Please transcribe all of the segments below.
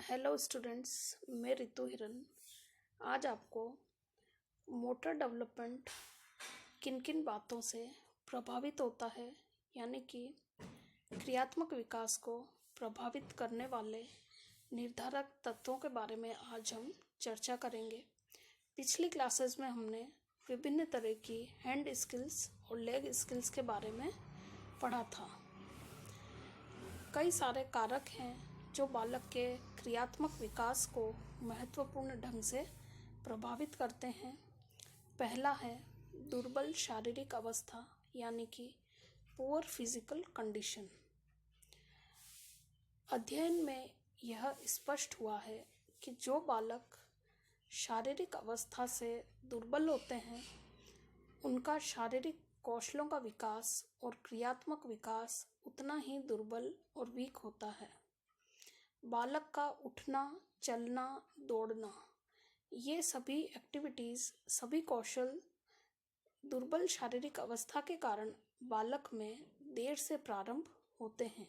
Hello students, मैं रितु हिरन आज आपको मोटर डेवलपमेंट किन किन बातों से प्रभावित होता है यानी कि क्रियात्मक विकास को प्रभावित करने वाले निर्धारक तत्वों के बारे में आज हम चर्चा करेंगे। पिछली क्लासेस में हमने विभिन्न तरह की हैंड स्किल्स और लेग स्किल्स के बारे में पढ़ा था। कई सारे कारक हैं जो बालक के क्रियात्मक विकास को महत्वपूर्ण ढंग से प्रभावित करते हैं। पहला है दुर्बल शारीरिक अवस्था यानी कि पुअर फिजिकल कंडीशन। अध्ययन में यह स्पष्ट हुआ है कि जो बालक शारीरिक अवस्था से दुर्बल होते हैं उनका शारीरिक कौशलों का विकास और क्रियात्मक विकास उतना ही दुर्बल और वीक होता है। बालक का उठना, चलना, दौड़ना, ये सभी एक्टिविटीज़, सभी कौशल दुर्बल शारीरिक अवस्था के कारण बालक में देर से प्रारंभ होते हैं।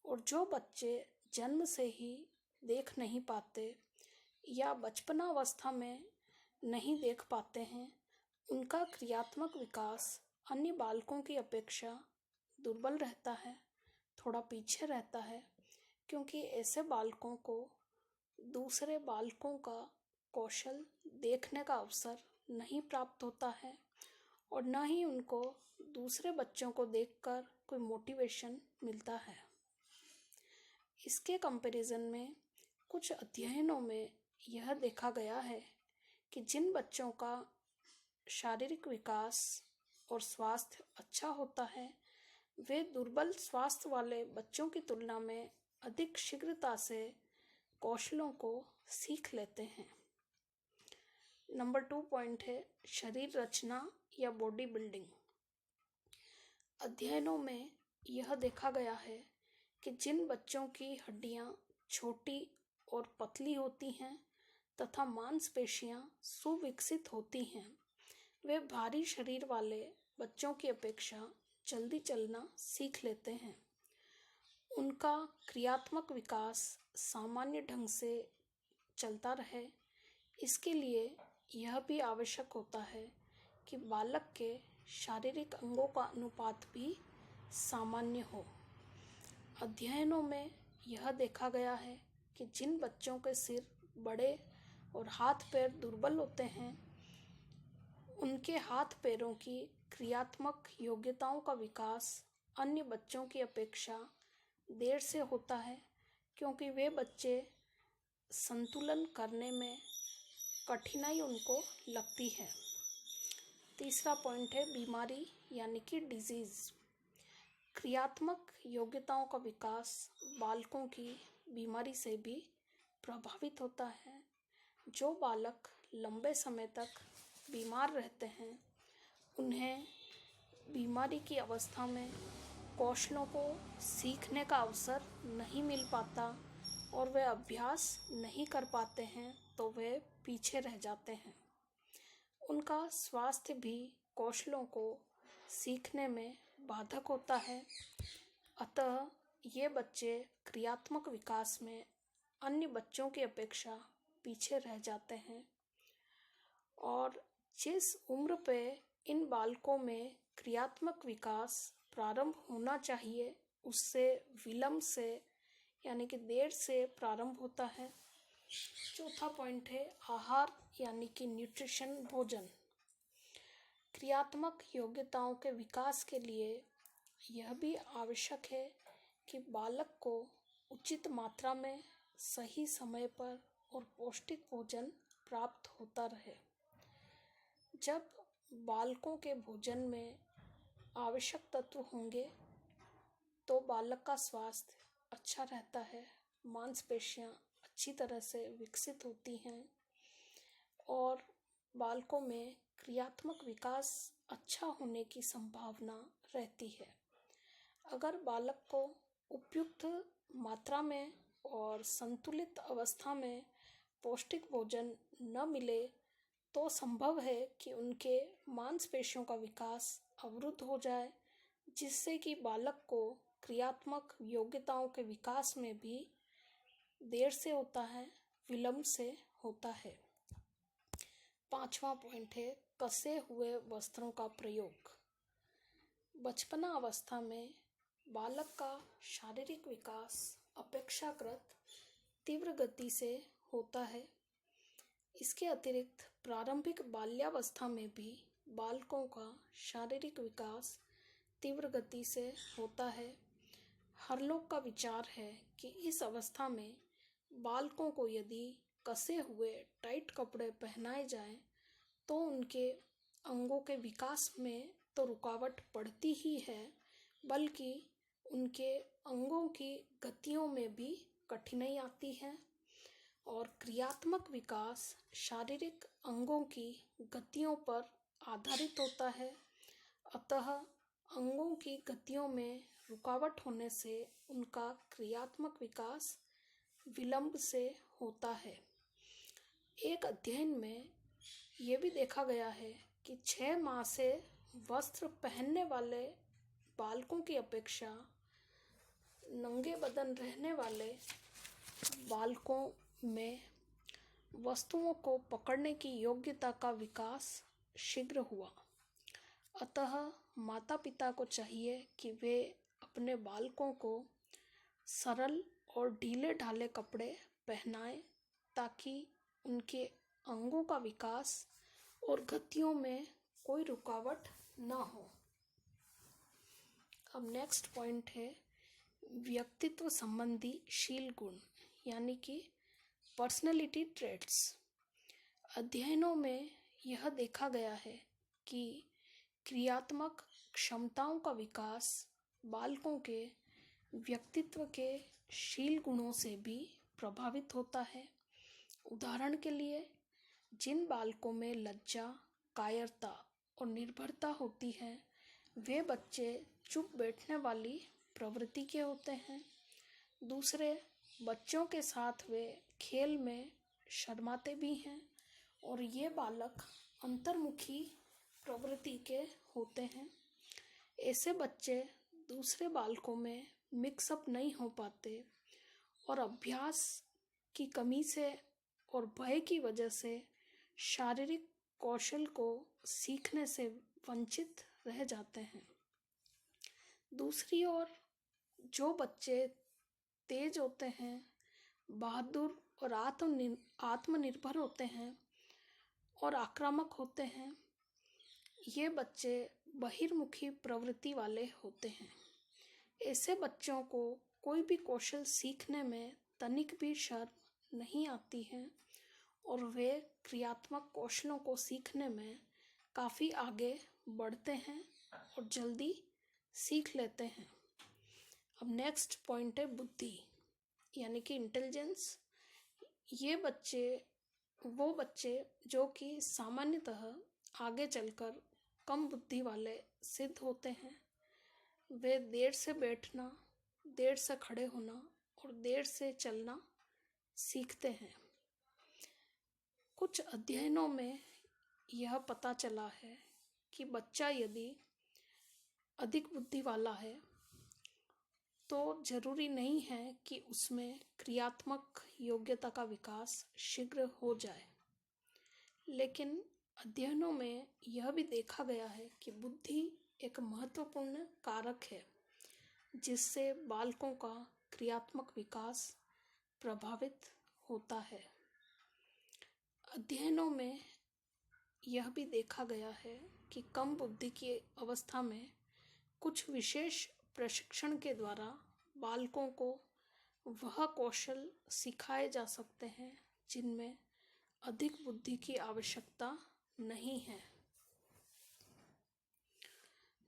और जो बच्चे जन्म से ही देख नहीं पाते या बचपनावस्था में नहीं देख पाते हैं, उनका क्रियात्मक विकास अन्य बालकों की अपेक्षा दुर्बल रहता है, थोड़ा पीछे रहता है, क्योंकि ऐसे बालकों को दूसरे बालकों का कौशल देखने का अवसर नहीं प्राप्त होता है और न ही उनको दूसरे बच्चों को देखकर कोई मोटिवेशन मिलता है। इसके कंपैरिजन में कुछ अध्ययनों में यह देखा गया है कि जिन बच्चों का शारीरिक विकास और स्वास्थ्य अच्छा होता है वे दुर्बल स्वास्थ्य वाले बच्चों की तुलना में अधिक शीघ्रता से कौशलों को सीख लेते हैं। नंबर 2 पॉइंट है शरीर रचना या बॉडी बिल्डिंग। अध्ययनों में यह देखा गया है कि जिन बच्चों की हड्डियां छोटी और पतली होती हैं तथा मांसपेशियां सुविकसित होती हैं, वे भारी शरीर वाले बच्चों की अपेक्षा जल्दी चलना सीख लेते हैं। उनका क्रियात्मक विकास सामान्य ढंग से चलता रहे, इसके लिए यह भी आवश्यक होता है कि बालक के शारीरिक अंगों का अनुपात भी सामान्य हो। अध्ययनों में यह देखा गया है कि जिन बच्चों के सिर बड़े और हाथ पैर दुर्बल होते हैं, उनके हाथ पैरों की क्रियात्मक योग्यताओं का विकास अन्य बच्चों की अपेक्षा देर से होता है, क्योंकि वे बच्चे संतुलन करने में कठिनाई उनको लगती है। तीसरा पॉइंट है बीमारी यानी कि डिजीज़। क्रियात्मक योग्यताओं का विकास बालकों की बीमारी से भी प्रभावित होता है। जो बालक लंबे समय तक बीमार रहते हैं उन्हें बीमारी की अवस्था में कौशलों को सीखने का अवसर नहीं मिल पाता और वे अभ्यास नहीं कर पाते हैं, तो वे पीछे रह जाते हैं। उनका स्वास्थ्य भी कौशलों को सीखने में बाधक होता है। अतः ये बच्चे क्रियात्मक विकास में अन्य बच्चों की अपेक्षा पीछे रह जाते हैं। और जिस उम्र पे इन बालकों में क्रियात्मक विकास प्रारंभ होना चाहिए उससे विलंब से यानी कि देर से प्रारंभ होता है। चौथा पॉइंट है आहार यानी कि न्यूट्रिशन, भोजन। क्रियात्मक योग्यताओं के विकास के लिए यह भी आवश्यक है कि बालक को उचित मात्रा में सही समय पर और पौष्टिक भोजन प्राप्त होता रहे। जब बालकों के भोजन में आवश्यक तत्व होंगे तो बालक का स्वास्थ्य अच्छा रहता है, मांसपेशियां अच्छी तरह से विकसित होती हैं और बालकों में क्रियात्मक विकास अच्छा होने की संभावना रहती है। अगर बालक को उपयुक्त मात्रा में और संतुलित अवस्था में पौष्टिक भोजन न मिले तो संभव है कि उनके मांसपेशियों का विकास अवरुद्ध हो जाए, जिससे कि बालक को क्रियात्मक योग्यताओं के विकास में भी देर से होता है, विलंब से होता है। 5वां पॉइंट है कसे हुए वस्त्रों का प्रयोग। बचपना अवस्था में बालक का शारीरिक विकास अपेक्षाकृत तीव्र गति से होता है। इसके अतिरिक्त प्रारंभिक बाल्यावस्था में भी बालकों का शारीरिक विकास तीव्र गति से होता है। हर लोग का विचार है कि इस अवस्था में बालकों को यदि कसे हुए टाइट कपड़े पहनाए जाएं तो उनके अंगों के विकास में तो रुकावट पड़ती ही है, बल्कि उनके अंगों की गतियों में भी कठिनाई आती है। और क्रियात्मक विकास शारीरिक अंगों की गतियों पर आधारित होता है, अतः अंगों की गतियों में रुकावट होने से उनका क्रियात्मक विकास विलंब से होता है। एक अध्ययन में यह भी देखा गया है कि 6 माह से वस्त्र पहनने वाले बालकों की अपेक्षा नंगे बदन रहने वाले बालकों में वस्तुओं को पकड़ने की योग्यता का विकास शीघ्र हुआ। अतः माता पिता को चाहिए कि वे अपने बालकों को सरल और ढीले ढाले कपड़े पहनाएं ताकि उनके अंगों का विकास और गतियों में कोई रुकावट न हो। अब नेक्स्ट पॉइंट है व्यक्तित्व संबंधी शील गुण यानी कि पर्सनैलिटी ट्रेट्स। अध्ययनों में यह देखा गया है कि क्रियात्मक क्षमताओं का विकास बालकों के व्यक्तित्व के शील गुणों से भी प्रभावित होता है। उदाहरण के लिए, जिन बालकों में लज्जा, कायरता और निर्भरता होती है, वे बच्चे चुप बैठने वाली प्रवृत्ति के होते हैं। दूसरे बच्चों के साथ वे खेल में शर्माते भी हैं और ये बालक अंतर्मुखी प्रवृत्ति के होते हैं। ऐसे बच्चे दूसरे बालकों में मिक्सअप नहीं हो पाते और अभ्यास की कमी से और भय की वजह से शारीरिक कौशल को सीखने से वंचित रह जाते हैं। दूसरी ओर जो बच्चे तेज होते हैं, बहादुर और आत्मनिर्भर होते हैं और आक्रामक होते हैं, ये बच्चे बहिर्मुखी प्रवृत्ति वाले होते हैं। ऐसे बच्चों को कोई भी कौशल सीखने में तनिक भी शर्म नहीं आती है और वे क्रियात्मक कौशलों को सीखने में काफ़ी आगे बढ़ते हैं और जल्दी सीख लेते हैं। अब नेक्स्ट पॉइंट है बुद्धि यानी कि इंटेलिजेंस। ये वो बच्चे जो कि सामान्यतः आगे चलकर कम बुद्धि वाले सिद्ध होते हैं, वे देर से बैठना, देर से खड़े होना और देर से चलना सीखते हैं। कुछ अध्ययनों में यह पता चला है कि बच्चा यदि अधिक बुद्धि वाला है तो जरूरी नहीं है कि उसमें क्रियात्मक योग्यता का विकास शीघ्र हो जाए, लेकिन अध्ययनों में यह भी देखा गया है कि बुद्धि एक महत्वपूर्ण कारक है जिससे बालकों का क्रियात्मक विकास प्रभावित होता है। अध्ययनों में यह भी देखा गया है कि कम बुद्धि की अवस्था में कुछ विशेष प्रशिक्षण के द्वारा बालकों को वह कौशल सिखाए जा सकते हैं जिनमें अधिक बुद्धि की आवश्यकता नहीं है।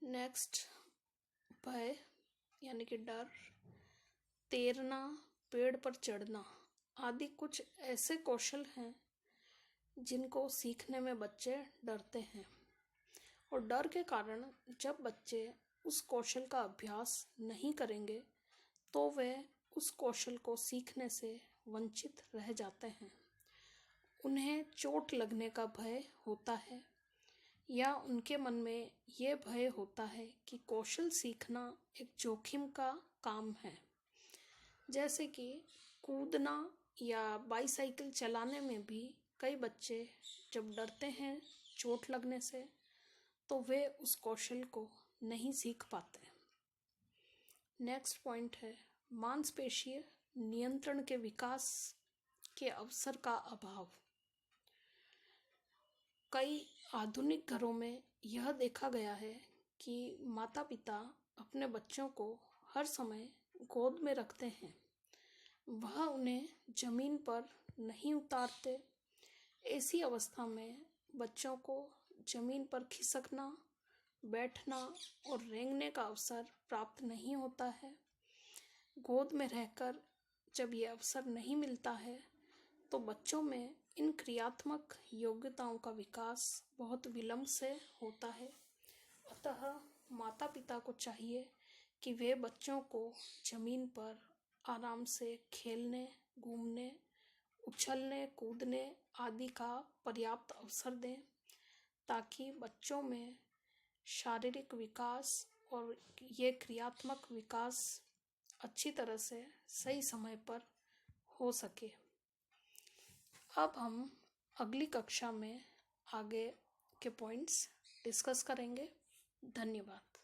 नेक्स्ट, भय यानी कि डर, तैरना, पेड़ पर चढ़ना आदि कुछ ऐसे कौशल हैं जिनको सीखने में बच्चे डरते हैं और डर के कारण जब बच्चे उस कौशल का अभ्यास नहीं करेंगे तो वे उस कौशल को सीखने से वंचित रह जाते हैं। उन्हें चोट लगने का भय होता है या उनके मन में ये भय होता है कि कौशल सीखना एक जोखिम का काम है, जैसे कि कूदना या बाईसाइकिल चलाने में भी कई बच्चे जब डरते हैं चोट लगने से तो वे उस कौशल को नहीं सीख पाते। नेक्स्ट पॉइंट है मांसपेशीय नियंत्रण के विकास के अवसर का अभाव। कई आधुनिक घरों में यह देखा गया है कि माता पिता अपने बच्चों को हर समय गोद में रखते हैं, वह उन्हें जमीन पर नहीं उतारते। ऐसी अवस्था में बच्चों को जमीन पर खिसकना, बैठना और रेंगने का अवसर प्राप्त नहीं होता है। गोद में रहकर जब ये अवसर नहीं मिलता है तो बच्चों में इन क्रियात्मक योग्यताओं का विकास बहुत विलंब से होता है। अतः माता पिता को चाहिए कि वे बच्चों को जमीन पर आराम से खेलने, घूमने, उछलने, कूदने आदि का पर्याप्त अवसर दें, ताकि बच्चों में शारीरिक विकास और ये क्रियात्मक विकास अच्छी तरह से सही समय पर हो सके। अब हम अगली कक्षा में आगे के पॉइंट्स डिस्कस करेंगे। धन्यवाद।